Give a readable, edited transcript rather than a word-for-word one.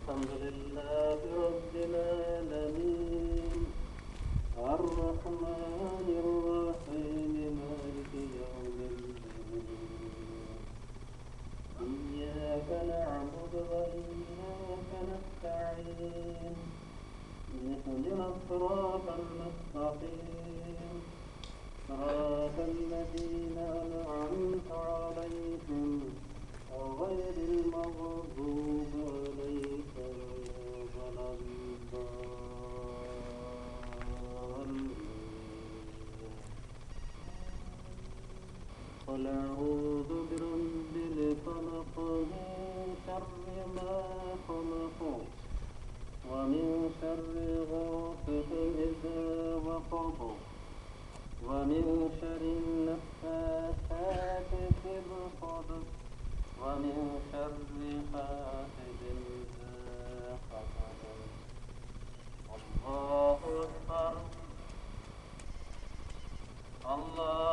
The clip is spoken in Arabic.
الحمد لله رب العالمين الرحمن الرحيم مالك يوم الدين إياك نعبد وإياك نستعين اهدنا الصراط المستقيم صراط الذين أنعمت عليهم غير المغضوب عليهم ولا الضالين قل أعوذ برب الفلق من شر ما خلق ومن شر غاسق إذا وقب ومن شر النفاثات في العقد ومن شر حاسد إذا حسد الله أكبر الله